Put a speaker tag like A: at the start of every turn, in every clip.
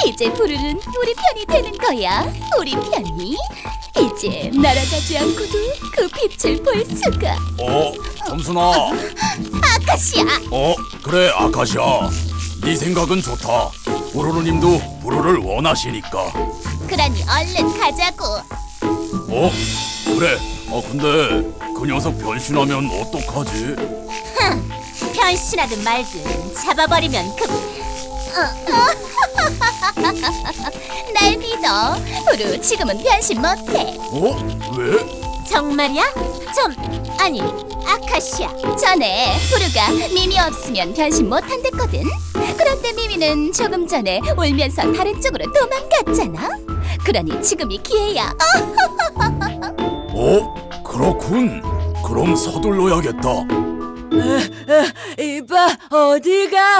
A: 이제 부르는 우리 편이 되는 거야. 우리 편이 이제 날아가지 않고도 그 빛을 볼 수가.
B: 점순아.
A: 아카시아.
B: 그래 아카시아. 네 생각은 좋다. 우르르님도 부르를 원하시니까.
A: 그러니 얼른 가자고.
B: 그래. 근데 그 녀석 변신하면 어떡하지?
A: 변신하든 말든 잡아버리면 날 믿어. 부르 지금은 변신 못해.
B: 왜?
A: 정말이야? 아니 아카시아, 전에 부르가 미미 없으면 변신 못한댔거든. 그런데 미미는 조금 전에 울면서 다른 쪽으로 도망갔잖아. 그러니 지금이 기회야.
B: 그렇군. 그럼 서둘러야겠다.
C: 이봐, 어디가?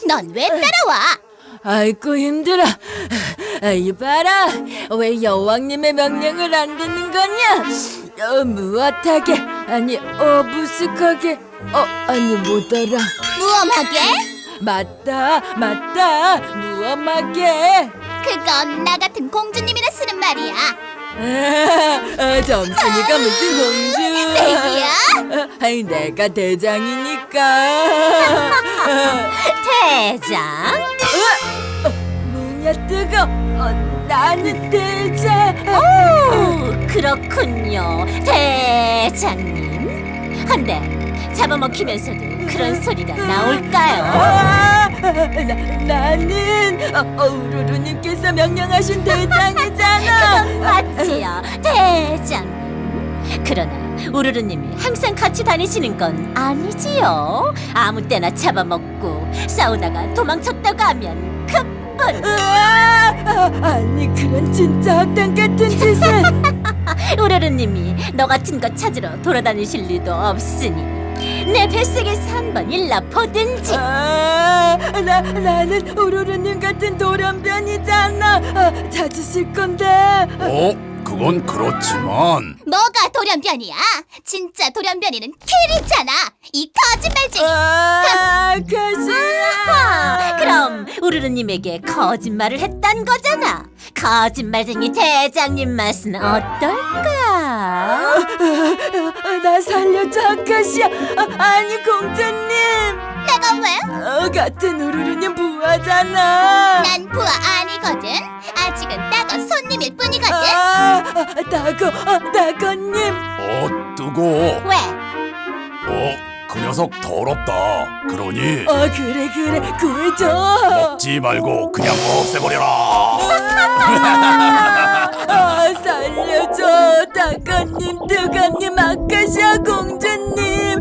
A: 넌 왜 따라와?
C: 아이고 힘들어. 이봐라, 왜 여왕님의 명령을 안 듣는 거냐? 무엇하게, 아니 무식하게, 아니 뭐더라.
A: 무엄하게?
C: 맞다, 무엄하게.
A: 그건 나 같은 공주님이나 쓰는 말이야.
C: 점순이가 무슨 공주?
A: 내기야?
C: 아니 내가 대장이니까.
A: 대장?
C: 뭐냐 뜨거? 나는 대장.
A: 오, 그렇군요, 대장님. 한데 잡아먹히면서도 그런 소리가 나올까요?
C: 나는 우르르님께서 명령하신 대장이잖아.
A: 맞지요, 대장님. 그러나 우르르님이 항상 같이 다니시는 건 아니지요. 아무 때나 잡아먹고 싸우다가 도망쳤다고 하면 그뿐.
C: 아니 그런 진짜 악당 같은 짓을.
A: 우르르님이 너 같은 거 찾으러 돌아다니실 리도 없으니 내 뱃속에서 한번 일러 보든지.
C: 나는 우르르님 같은 돌연변이잖아. 찾으실 건데.
B: 그건 그렇지만.
A: 뭐가 돌연변이야? 진짜 돌연변이는 캐리잖아, 이 거짓말쟁이.
C: 가시야.
A: 그럼 우르르님에게 거짓말을 했단 거잖아. 거짓말쟁이 대장님 맛은 어떨까?
C: 나 살려줘 아카시아. 아니 공주님.
A: 내가 왜?
C: 같은 우르르님 부하잖아.
A: 난 부하 아니거든. 아직은 따거 손님일 뿐이거든.
C: 따거님.
B: 뜨거.
A: 왜?
B: 그 녀석 더럽다. 그러니
C: 그래 구해줘.
B: 먹지 말고 그냥 없애버려라.
C: 살려줘 따거님, 뜨거님, 아카시아 공주님.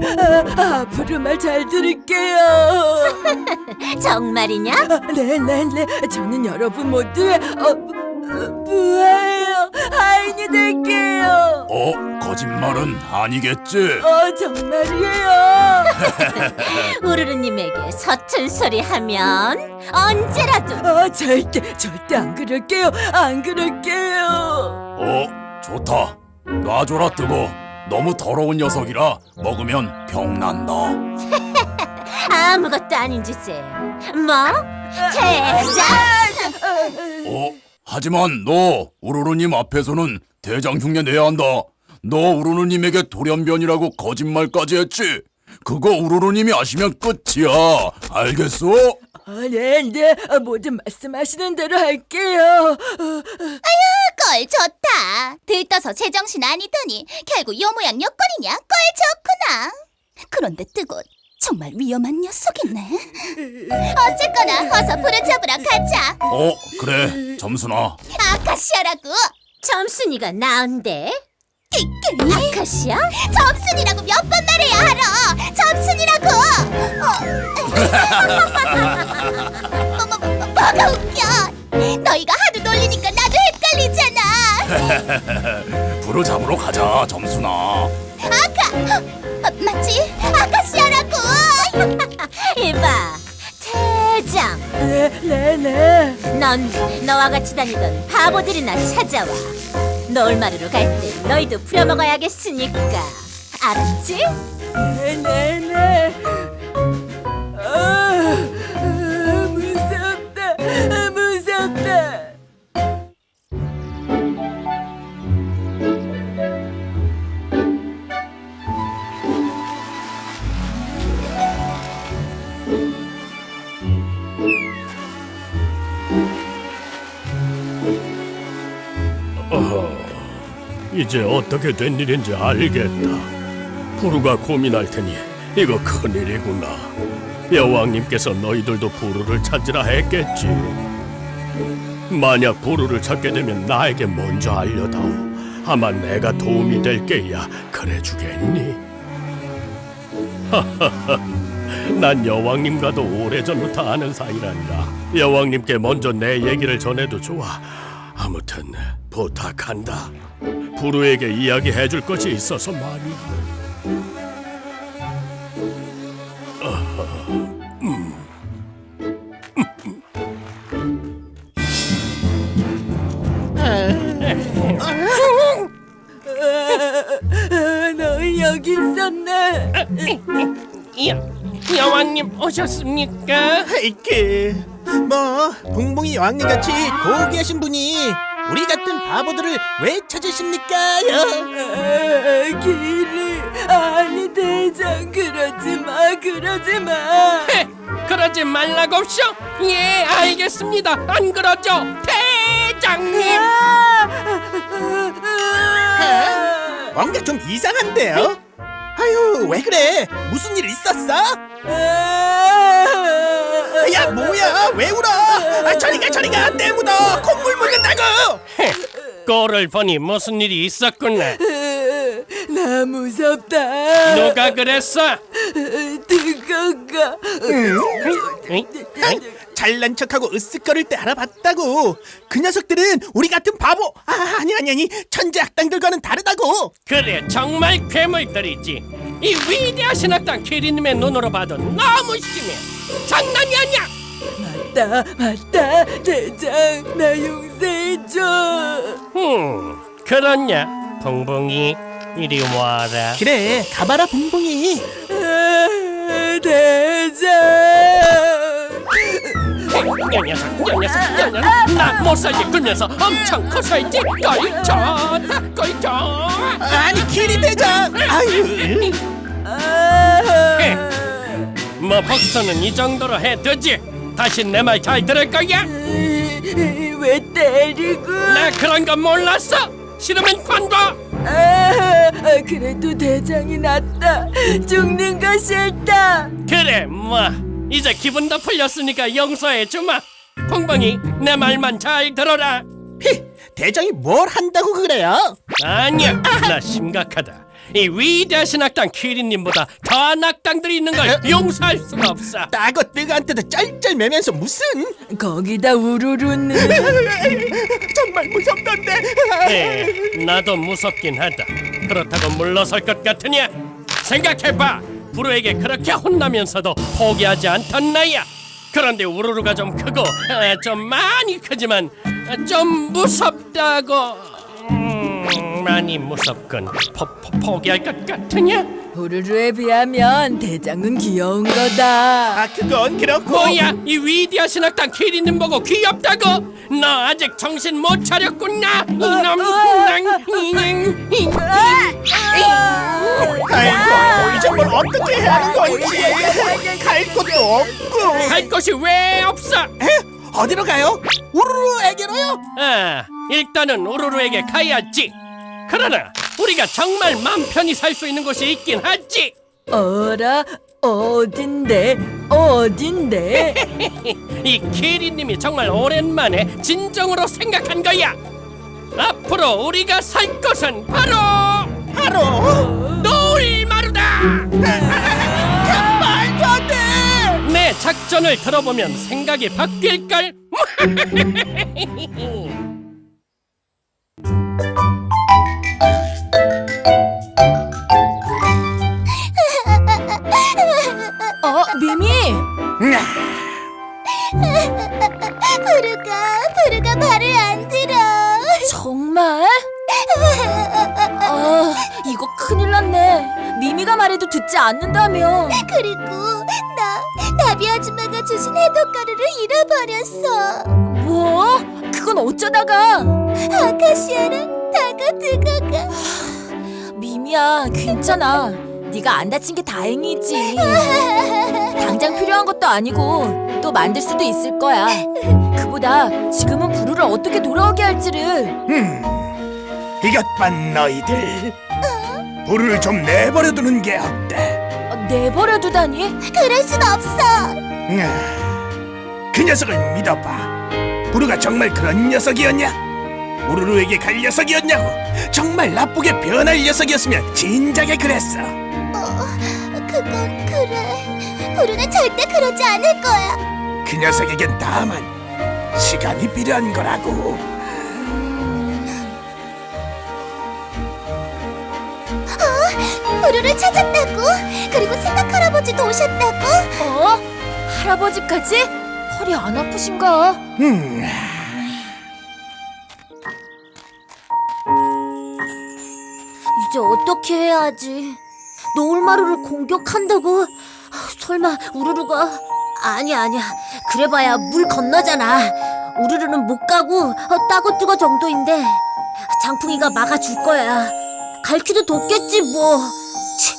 C: 앞으로 말 잘 들을게요.
A: 정말이냐?
C: 네, 저는 여러분 모두의 부하예요. 하인이 될게요.
B: 거짓말은 아니겠지?
C: 정말이에요.
A: 우르르님에게 서툰 소리 하면 언제라도.
C: 절대 안 그럴게요.
B: 좋다. 놔줘라 뜨거. 너무 더러운 녀석이라 먹으면 병난다.
A: 아무것도 아닌 주제. 뭐? 대장?
B: 하지만 너 우르르님 앞에서는 대장 흉내 내야 한다. 너 우르르님에게 돌연변이라고 거짓말까지 했지? 그거 우르르님이 아시면 끝이야. 알겠어?
C: 네, 모든 말씀하시는 대로 할게요.
A: 꼴 좋다. 들떠서 제정신 아니더니 결국 요 모양 요 꼴이냐? 꼴 좋구나. 그런데 뜨고 정말 위험한 녀석이네. 어쨌거나 어서 불을 잡으러 가자.
B: 그래 점순아.
A: 아카시아라고. 점순이가 나은데? 아카시아? 점순이라고 몇 번 말해야 알아. 점순이라고. 뭐가 웃겨? 너희가 하도 놀리니까 나도 헷갈리잖아.
B: 불을 잡으러 가자 점순아.
A: 맞지? 아카시아라고. 이봐, 대장.
C: 네.
A: 넌 너와 같이 다니던 바보들이나 찾아와. 노을마루로 갈 때 너희도 부려먹어야겠으니까. 알았지?
C: 네.
D: 이제 어떻게 된 일인지 알겠다. 부루가 고민할 테니 이거 큰일이구나. 여왕님께서 너희들도 부루를 찾으라 했겠지. 만약 부루를 찾게 되면 나에게 먼저 알려다오. 아마 내가 도움이 될 게야. 그래 주겠니? 난 여왕님과도 오래전부터 아는 사이란다. 여왕님께 먼저 내 얘기를 전해도 좋아. 아무튼 부탁한다. 부루에게 이야기해줄 것이 있어서 말이야.
C: 너 여기 있었네.
E: 여왕님 오셨습니까?
F: 뭐 봉봉이 여왕님같이 고귀하신 분이 우리 같은 바보들을 왜 찾으십니까요?
C: 길이 아니 대장 그러지 마.
E: 그러지 말라고쇼? 예, 알겠습니다. 안 그러죠, 대장님?
F: 뭔가 좀 이상한데요? 아유 왜 그래? 무슨 일 있었어? 야 뭐야 왜 울어? 저리가 때 묻어 콧물 묻는다고.
E: 꼴을 보니 무슨 일이 있었구나.
C: 나 무섭다.
E: 누가 그랬어?
C: 뜨거워.
F: 잘난 척하고 으쓱거릴 때 알아봤다고. 그 녀석들은 우리 같은 바보 아니 천재 악당들과는 다르다고.
E: 그래, 정말 괴물들이지. 이 위대하신 악당 키리님의 눈으로 봐도 너무 심해. 장난이 아니야.
C: 맞다 대장 나 용서해줘.
E: 그렇냐, 봉봉이? 이리 와라.
F: 그래 가봐라 봉봉이.
C: 대장.
E: 이 녀석, 나 못 살게 굴면서 엄청 커서있지. 꼴 좋다.
F: 아니 키리 대장. 아유.
E: 뭐 복수는 이 정도로 해두지. 다시 내 말 잘 들을 거야.
C: 왜 때리고?
E: 나 그런 거 몰랐어. 싫으면 관둬.
C: 그래도 대장이 낫다. 죽는 거 싫다.
E: 그래, 뭐 이제 기분도 풀렸으니까 용서해 주마. 봉봉이, 내 말만 잘 들어라.
F: 대장이 뭘 한다고 그래요?
E: 아니야, 나 심각하다. 이 위대하신 악당 키리님보다 더한 악당들이 있는 걸 용서할 수가 없어.
F: 따고 뜨거한테도 쩔쩔매면서 무슨.
C: 거기다 우르르는.
F: 정말 무섭던데.
E: 나도 무섭긴 하다. 그렇다고 물러설 것 같으냐? 생각해봐. 부루에게 그렇게 혼나면서도 포기하지 않던 나야. 그런데 우르르가 좀 크고 좀 많이 크지만 좀 무섭다고. 많이 무섭군. 포기할 것 같으냐?
C: 우르르에 비하면 대장은 귀여운 거다.
F: 아 그건 그렇고.
E: 뭐야, 이 위대하신 악당 키리님 보고 귀엽다고? 너 아직 정신 못 차렸구나. 이놈
F: 아이고 이제 뭘 어떻게 해야 하는 건지. 갈 곳도 없고.
E: 갈 곳이 왜 없어?
F: 어디로 가요? 우르르에게로요?
E: 일단은 우르르에게 가야지. 그러나 우리가 정말 맘 편히 살 수 있는 곳이 있긴 하지.
C: 어라 어딘데?
E: 이 키리님이 정말 오랜만에 진정으로 생각한 거야. 앞으로 우리가 살 곳은 바로 노을마루다.
F: 말도 안 돼.
E: 내 작전을 들어보면 생각이 바뀔걸.
C: 미미.
A: 부르가 말을 안 들어.
C: 정말? 이거 큰일 났네. 미미가 말해도 듣지 않는다며.
A: 그리고 나비 아줌마가 주신 해독가루를 잃어버렸어.
C: 뭐? 그건 어쩌다가?
A: 아카시아랑 다가드가가.
C: 미미야, 괜찮아. 네가 안 다친 게 다행이지. 당장 필요한 것도 아니고 또 만들 수도 있을 거야. 그보다 지금은 부루를 어떻게 돌아오게 할지를.
F: 이것 봐 너희들. 불을 좀 내버려두는 게 어때?
C: 내버려두다니?
A: 그럴 순 없어.
F: 그 녀석을 믿어봐. 부르가 정말 그런 녀석이었냐? 우르르에게 갈 녀석이었냐고? 정말 나쁘게 변할 녀석이었으면 진작에 그랬어.
A: 그건 그래. 부르는 절대 그러지 않을 거야.
F: 그 녀석에겐 다만 시간이 필요한 거라고.
A: 부르를 찾았다고? 그리고 생각 할아버지도 오셨다고?
C: 할아버지까지? 허리 안 아프신가?
G: 이제 어떻게 해야 하지? 노을마루를 공격한다고? 설마 우르르가? 아니야. 그래봐야 물 건너잖아. 우르르는 못 가고 따고뜨거 정도인데 장풍이가 막아줄 거야. 갈퀴도 돕겠지 뭐. 치,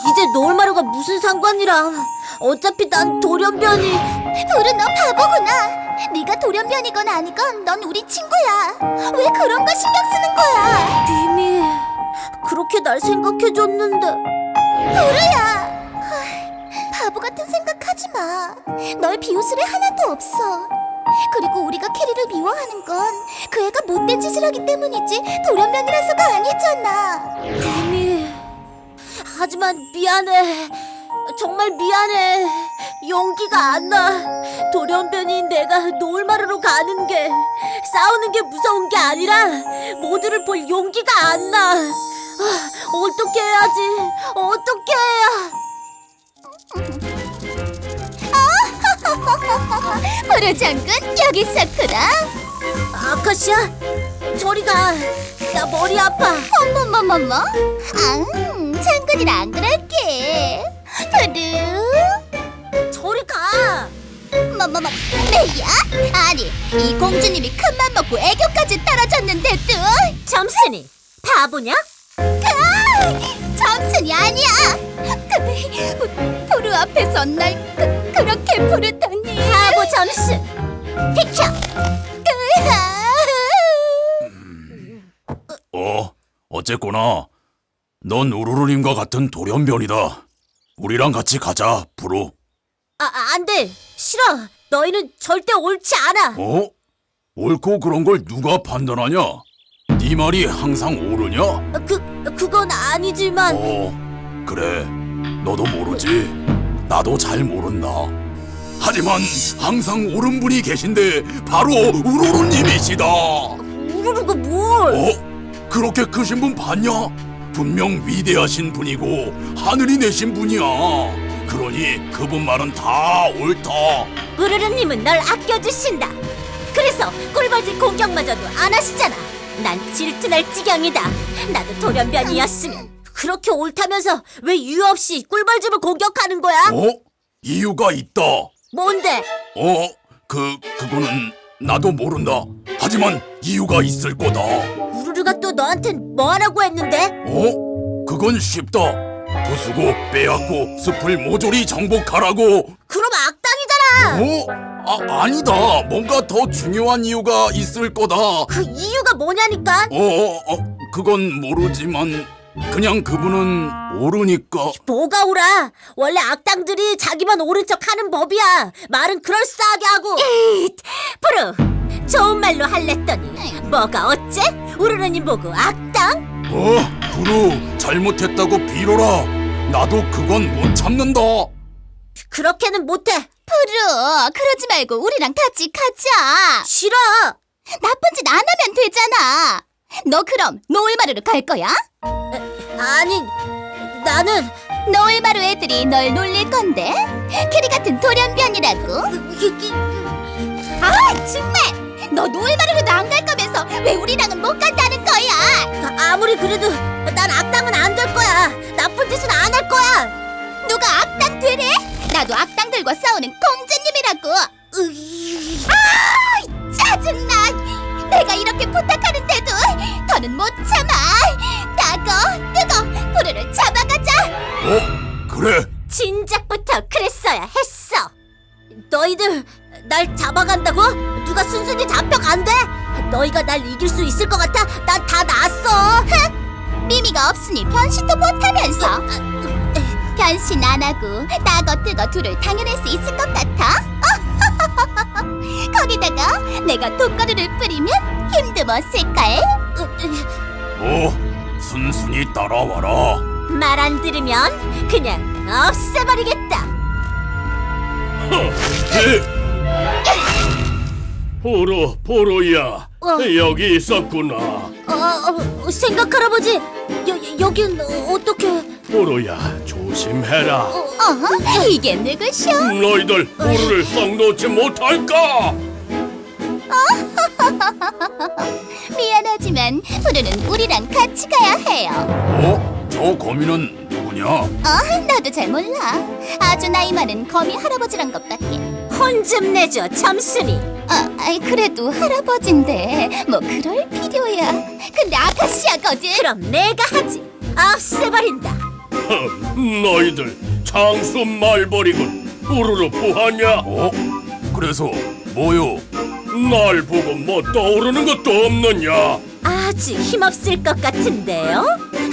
G: 이제 노을마루가 무슨 상관이랑. 어차피 난 돌연변이.
A: 부르 너 바보구나. 네가 돌연변이건 아니건 넌 우리 친구야. 왜 그런 거 신경 쓰는 거야?
G: 비미 그렇게 날 생각해줬는데.
A: 부르야. 바보 같은 생각하지 마. 널 비웃을 애 하나도 없어. 그리고 우리가 캐리를 미워하는 건 그 애가 못된 짓을 하기 때문이지 돌연변이라서가 아니잖아.
G: 비미 하지만 미안해. 정말 미안해. 용기가 안 나. 돌연변이인 내가 노을마루로 가는 게 싸우는 게 무서운 게 아니라 모두를 볼 용기가 안 나. 어떻게 해야지? 어떻게 해야?
A: 부르 장군 여기 있었구나.
G: 아카시아 저리 가. 나 머리 아파.
A: 어머머머머. 장군이라 안 그럴게. 부르.
G: 저리 가.
A: 뭐뭐뭐 메이야? 아니 이 공주님이 큰맘 먹고 애교까지 떨어졌는데도
G: 점순이 바보냐?
A: 점순이 아니야. 부르 앞에서 날 그렇게 부르다니.
G: 바보 점순 비켜.
B: 어쨌거나 넌 우르르님과 같은 돌연변이다. 우리랑 같이 가자, 부르.
G: 안 돼. 싫어. 너희는 절대 옳지 않아.
B: 옳고 그런 걸 누가 판단하냐? 네 말이 항상 옳으냐?
G: 그건 아니지만.
B: 그래. 너도 모르지. 나도 잘 모른다. 하지만 항상 옳은 분이 계신데 바로 우르르님이시다.
G: 우르르가 뭘?
B: 그렇게 크신 분 봤냐? 분명 위대하신 분이고 하늘이 내신 분이야. 그러니 그분 말은 다 옳다.
G: 우르르님은 널 아껴주신다. 그래서 꿀벌집 공격마저도 안 하시잖아. 난 질투날 지경이다. 나도 돌연변이였으면. 그렇게 옳다면서 왜 이유 없이 꿀벌집을 공격하는 거야?
B: 이유가 있다.
G: 뭔데?
B: 그거는 나도 모른다. 하지만 이유가 있을 거다.
G: 우르르가 또 너한텐 뭐 하라고 했는데?
B: 그건 쉽다. 부수고 빼앗고 숲을 모조리 정복하라고.
G: 그럼 악당이잖아.
B: 아니다. 뭔가 더 중요한 이유가 있을 거다.
G: 그 이유가 뭐냐니까?
B: 그건 모르지만 그냥 그분은 옳으니까.
G: 뭐가 옳아? 원래 악당들이 자기만 옳은 척 하는 법이야. 말은 그럴싸하게 하고. 프루, 좋은 말로 할랬더니 뭐가 어째? 우르르님 보고 악당?
B: 부르, 잘못했다고 빌어라. 나도 그건 못 참는다.
G: 그렇게는 못해.
A: 부르 그러지 말고 우리랑 같이 가자.
G: 싫어.
A: 나쁜 짓 안 하면 되잖아. 너 그럼 노을마루로 갈 거야?
G: 아니, 나는
A: 노을마루 애들이 널 놀릴 건데 캐리 같은 돌연변이라고. 정말 너 노을마루로도 안 갈 거면서 왜 우리랑은 못 간다는 거야?
G: 아무리 그래도 난 악당은 안 될 거야. 나쁜 짓은 안 할 거야.
A: 누가 악당 되래? 나도 악당들과 싸우는 공주님이라고. 짜증나. 내가 이렇게 부탁하는데도 더는 못 참아. 뜨거 부르를 잡아가자.
B: 그래.
G: 진작부터 그랬어야 했어. 너희들 날 잡아간다고? 누가 순순히 잡혀간대? 너희가 날 이길 수 있을 것 같아? 난 다 났어.
A: 미미가 없으니 변신도 못하면서 변신 안 하고 따거 뜨거 둘을 당해낼 수 있을 것 같아? 거기다가 내가 독가루를 뿌리면 힘도 못 쓸걸?
B: 순순히 따라와라.
G: 말 안 들으면 그냥 없애버리겠다.
D: 보로야, 여기 있었구나.
G: 생각 할아버지, 여긴 어떻게?
D: 보로야, 조심해라.
A: 이게 누구시오?
D: 너희들 보로를 썩 놓지 못할까?
A: 미안하지만 부르는 우리랑 같이 가야 해요.
B: 저 거미는 누구냐?
A: 나도 잘 몰라. 아주 나이 많은 거미 할아버지란 것 같게.
G: 혼 좀 내줘, 점순이.
A: 그래도 할아버지인데 뭐 그럴 필요야. 근데 아카시아거든.
G: 그럼 내가 하지. 없애버린다.
D: 너희들 장수 말벌이군. 우르르 부하냐?
B: 그래서 뭐요?
D: 날 보고 뭐 떠오르는 것도 없느냐?
G: 아주 힘없을 것 같은데요?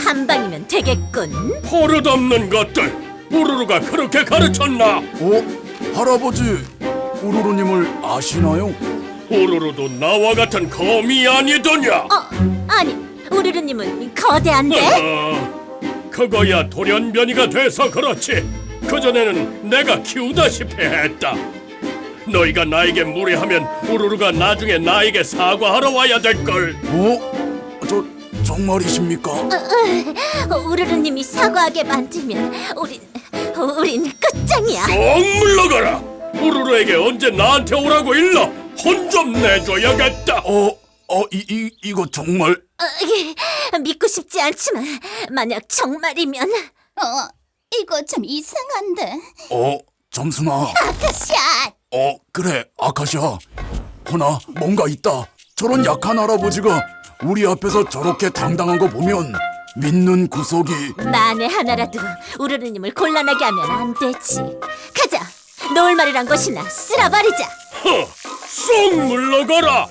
G: 한 방이면 되겠군.
D: 버릇없는 것들. 우르르가 그렇게 가르쳤나?
B: 할아버지 우루루님을 아시나요?
D: 우르르도 나와 같은 거미 아니더냐?
G: 아니, 우르르님은 거대한데?
D: 그거야 돌연변이가 돼서 그렇지. 그전에는 내가 키우다시피 했다. 너희가 나에게 무례하면 우르르가 나중에 나에게 사과하러 와야 될걸.
B: 정말이십니까?
G: 우르르님이 사과하게 만들면 우린 끝장이야.
D: 쏙 물러가라. 우르르에게 언제 나한테 오라고 일러. 혼 좀 내줘야겠다.
B: 이거 정말
G: 믿고 싶지 않지만 만약 정말이면
A: 이거 좀 이상한데.
B: 점순아.
A: 아카시아.
B: 그래 아카시아. 허나 뭔가 있다. 저런 약한 할아버지가 우리 앞에서 저렇게 당당한 거 보면 믿는 구석이.
G: 만에 하나라도 우르르님을 곤란하게 하면 안 되지. 가자. 노을말이란 것이나 쓸어버리자.
D: 쏙 물러가라.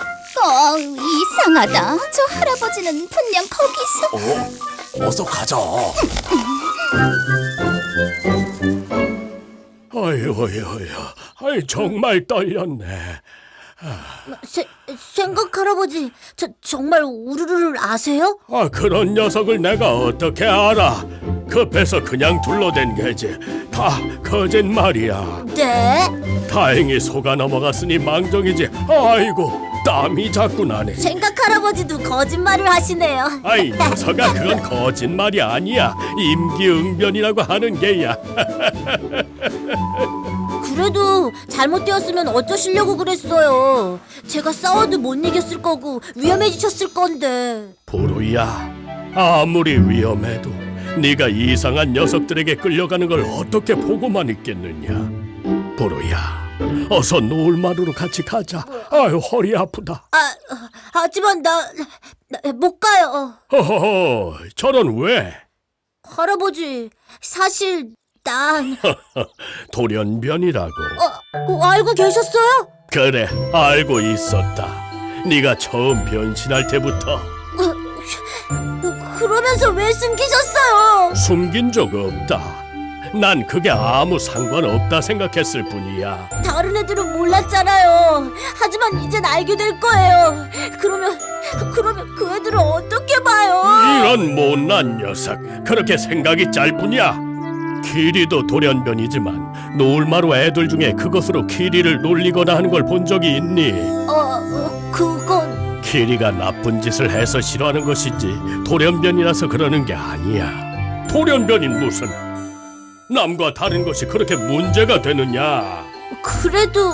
A: 이상하다. 저 할아버지는 분명 거기서.
B: 어서 가자.
D: 아이 정말 떨렸네.
G: 생각 할아버지, 정말 우르르를 아세요?
D: 그런 녀석을 내가 어떻게 알아? 급해서 그냥 둘러댄 게지. 다 거짓말이야.
G: 네?
D: 다행히 속아 넘어갔으니 망정이지. 아이고 땀이 자꾸 나네.
G: 생각 할아버지도 거짓말을 하시네요.
D: 아이 녀석아, 그건 거짓말이 아니야. 임기응변이라고 하는 게야.
G: 그래도 잘못되었으면 어쩌시려고 그랬어요. 제가 싸워도 못 이겼을 거고 위험해지셨을 건데.
D: 보루야, 아무리 위험해도 네가 이상한 녀석들에게 끌려가는 걸 어떻게 보고만 있겠느냐. 보루야, 어서 노을마루로 같이 가자. 아유, 허리 아프다.
G: 하지만 나 못 가요.
D: 허허허, 저런 왜?
G: 할아버지, 사실 난
D: 돌연변이라고.
G: 알고 계셨어요?
D: 그래, 알고 있었다. 네가 처음 변신할 때부터.
G: 그러면서 왜 숨기셨어요?
D: 숨긴 적 없다. 난 그게 아무 상관없다 생각했을 뿐이야.
G: 다른 애들은 몰랐잖아요. 하지만 이젠 알게 될 거예요. 그러면 그 애들을 어떻게 봐요?
D: 이런 못난 녀석, 그렇게 생각이 짧으냐? 키리도 돌연변이지만 노을마루 애들 중에 그것으로 키리를 놀리거나 하는 걸 본 적이 있니?
G: 그건
D: 키리가 나쁜 짓을 해서 싫어하는 것이지 돌연변이라서 그러는 게 아니야. 돌연변인 무슨? 남과 다른 것이 그렇게 문제가 되느냐?
G: 그래도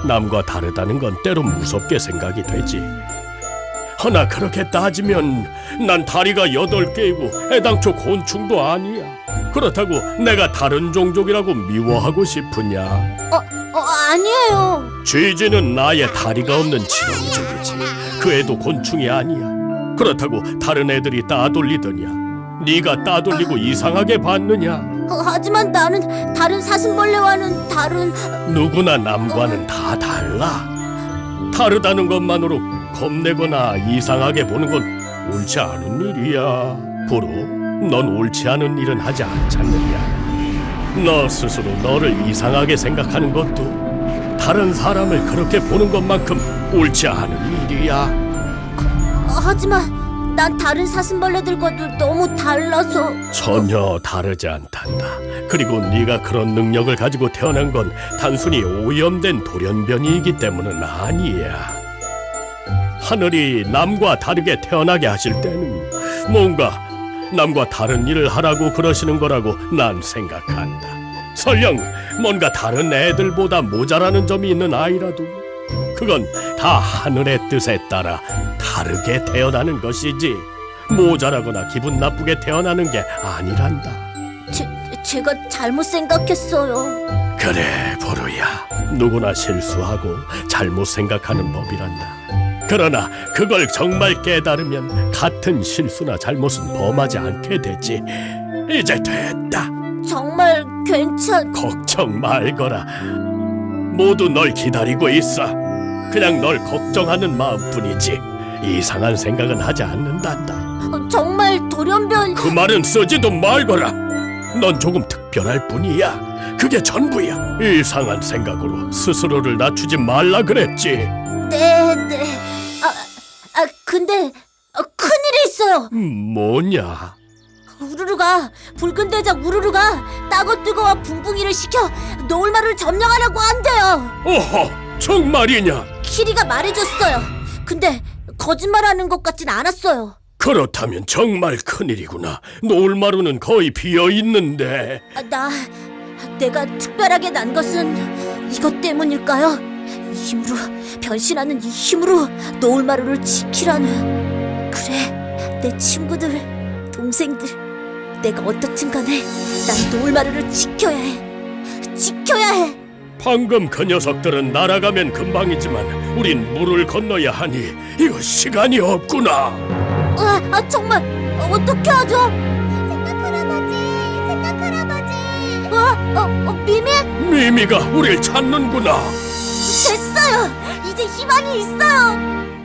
D: 남과 다르다는 건 때로 무섭게 생각이 되지. 허나 그렇게 따지면 난 다리가 8개이고 애당초 곤충도 아니야. 그렇다고 내가 다른 종족이라고 미워하고 싶으냐?
G: 아니에요.
D: 쥐지는 나의 다리가 없는 지렁이족이지. 그 애도 곤충이 아니야. 그렇다고 다른 애들이 따돌리더냐? 네가 따돌리고 이상하게 봤느냐?
G: 하지만 나는 다른 사슴벌레와는 다른.
D: 누구나 남과는 다 달라. 다르다는 것만으로 겁내거나 이상하게 보는 건 옳지 않은 일이야. 부루, 넌 옳지 않은 일은 하지 않잖느냐. 너 스스로 너를 이상하게 생각하는 것도 다른 사람을 그렇게 보는 것만큼 옳지 않은 일이야.
G: 하지만 난 다른 사슴벌레들과도 너무 달라서.
D: 전혀 다르지 않단다. 그리고 네가 그런 능력을 가지고 태어난 건 단순히 오염된 돌연변이이기 때문은 아니야. 하늘이 남과 다르게 태어나게 하실 때는 뭔가 남과 다른 일을 하라고 그러시는 거라고 난 생각한다. 설령 뭔가 다른 애들보다 모자라는 점이 있는 아이라도 그건 다 하늘의 뜻에 따라 다르게 태어나는 것이지 모자라거나 기분 나쁘게 태어나는 게 아니란다.
G: 제가 잘못 생각했어요.
D: 그래, 보루야. 누구나 실수하고 잘못 생각하는 법이란다. 그러나 그걸 정말 깨달으면 같은 실수나 잘못은 범하지 않게 되지. 이제 됐다.
G: 정말
D: 걱정 말거라. 모두 널 기다리고 있어. 그냥 널 걱정하는 마음뿐이지 이상한 생각은 하지 않는단다.
G: 정말 돌연변.
D: 그 말은 쓰지도 말거라. 넌 조금 특별할 뿐이야. 그게 전부야. 이상한 생각으로 스스로를 낮추지 말라 그랬지.
G: 네. 근데 큰일이 있어요.
D: 뭐냐?
G: 우르르가 붉은 대장 우르르가 따거뜨거와 붕붕이를 시켜 노을마루를 점령하려고 한대요.
D: 어허, 정말이냐?
G: 키리가 말해줬어요. 근데 거짓말하는 것 같진 않았어요.
D: 그렇다면 정말 큰일이구나. 노을마루는 거의 비어있는데.
G: 내가 특별하게 난 것은 이것 때문일까요? 이 힘으로, 변신하는 이 힘으로 노을마루를 지키라는. 그래, 내 친구들, 동생들, 내가 어떻든 간에 난 노을마루를 지켜야 해.
D: 방금 그 녀석들은 날아가면 금방이지만 우린 물을 건너야 하니 이거 시간이 없구나.
G: 정말 어떻게 하죠? 미미?
D: 미미가 우릴 찾는구나.
G: 됐어요. 이제 희망이 있어요.